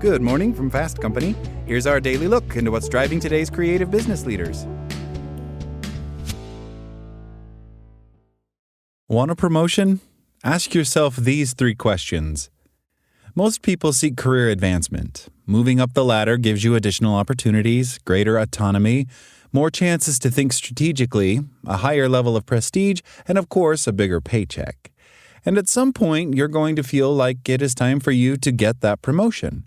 Good morning from Fast Company. Here's our daily look into what's driving today's creative business leaders. Want a promotion? Ask yourself these 3 questions. Most people seek career advancement. Moving up the ladder gives you additional opportunities, greater autonomy, more chances to think strategically, a higher level of prestige, and of course, a bigger paycheck. And at some point, you're going to feel like it is time for you to get that promotion.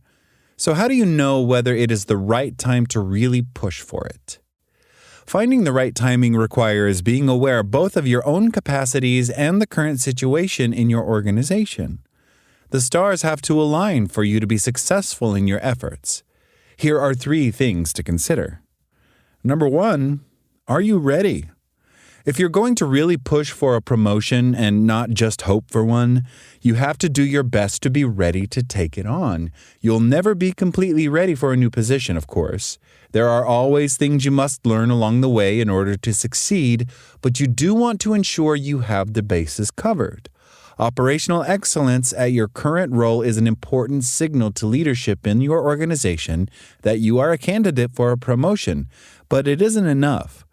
So how do you know whether it is the right time to really push for it? Finding the right timing requires being aware both of your own capacities and the current situation in your organization. The stars have to align for you to be successful in your efforts. Here are 3 things to consider. Number 1, are you ready? If you're going to really push for a promotion and not just hope for one, you have to do your best to be ready to take it on. You'll never be completely ready for a new position, of course. There are always things you must learn along the way in order to succeed, but you do want to ensure you have the bases covered. Operational excellence at your current role is an important signal to leadership in your organization that you are a candidate for a promotion, but it isn't enough.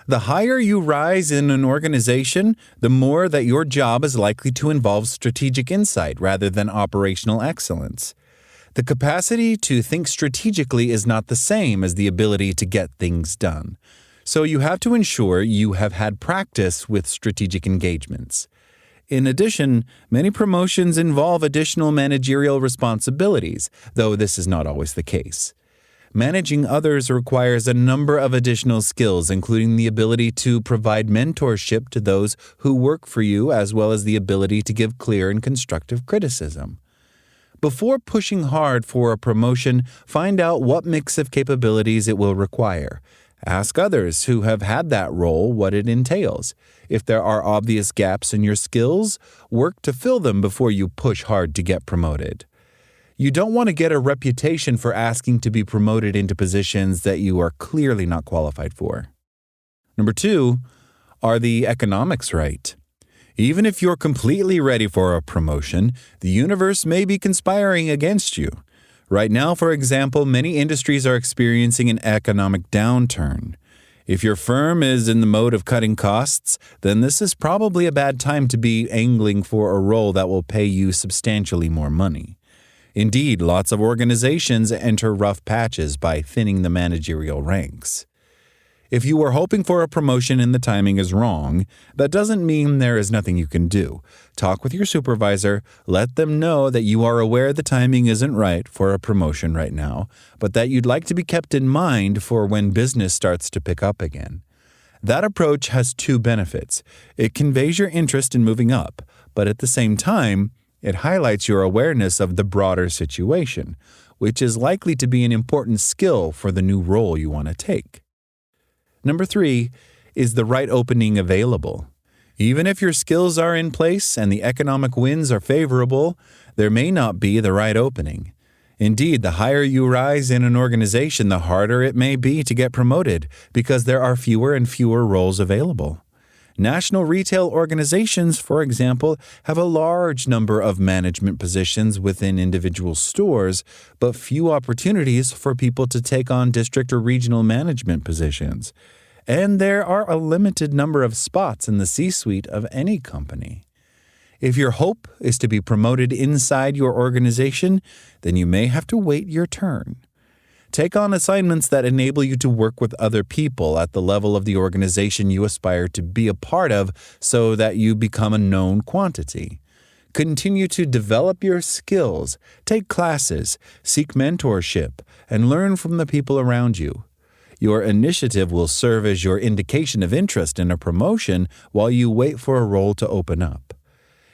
The higher you rise in an organization, the more that your job is likely to involve strategic insight rather than operational excellence. The capacity to think strategically is not the same as the ability to get things done. So you have to ensure you have had practice with strategic engagements. In addition, many promotions involve additional managerial responsibilities, though this is not always the case. Managing others requires a number of additional skills, including the ability to provide mentorship to those who work for you, as well as the ability to give clear and constructive criticism. Before pushing hard for a promotion, find out what mix of capabilities it will require. Ask others who have had that role what it entails. If there are obvious gaps in your skills, work to fill them before you push hard to get promoted. You don't want to get a reputation for asking to be promoted into positions that you are clearly not qualified for. Number 2, are the economics right? Even if you're completely ready for a promotion, the universe may be conspiring against you. Right now, for example, many industries are experiencing an economic downturn. If your firm is in the mode of cutting costs, then this is probably a bad time to be angling for a role that will pay you substantially more money. Indeed, lots of organizations enter rough patches by thinning the managerial ranks. If you are hoping for a promotion and the timing is wrong, that doesn't mean there is nothing you can do. Talk with your supervisor, let them know that you are aware the timing isn't right for a promotion right now, but that you'd like to be kept in mind for when business starts to pick up again. That approach has 2 benefits. It conveys your interest in moving up, but at the same time, it highlights your awareness of the broader situation, which is likely to be an important skill for the new role you want to take. Number 3, is the right opening available? Even if your skills are in place and the economic winds are favorable, there may not be the right opening. Indeed, the higher you rise in an organization, the harder it may be to get promoted because there are fewer and fewer roles available. National retail organizations, for example, have a large number of management positions within individual stores, but few opportunities for people to take on district or regional management positions. And there are a limited number of spots in the C-suite of any company. If your hope is to be promoted inside your organization, then you may have to wait your turn. Take on assignments that enable you to work with other people at the level of the organization you aspire to be a part of so that you become a known quantity. Continue to develop your skills, take classes, seek mentorship, and learn from the people around you. Your initiative will serve as your indication of interest in a promotion while you wait for a role to open up.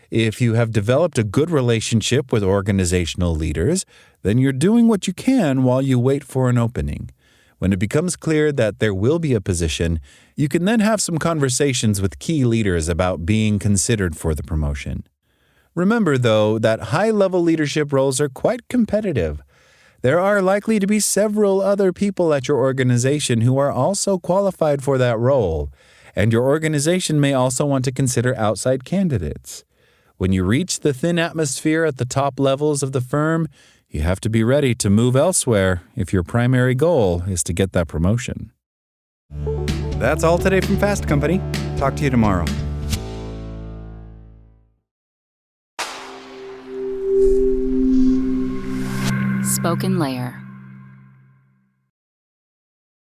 If you have developed a good relationship with organizational leaders, then you're doing what you can while you wait for an opening. When it becomes clear that there will be a position, you can then have some conversations with key leaders about being considered for the promotion. Remember, though, that high-level leadership roles are quite competitive. There are likely to be several other people at your organization who are also qualified for that role, and your organization may also want to consider outside candidates. When you reach the thin atmosphere at the top levels of the firm, You have to be ready to move elsewhere if your primary goal is to get that promotion. That's all today from Fast Company. Talk to you tomorrow. Spoken Layer.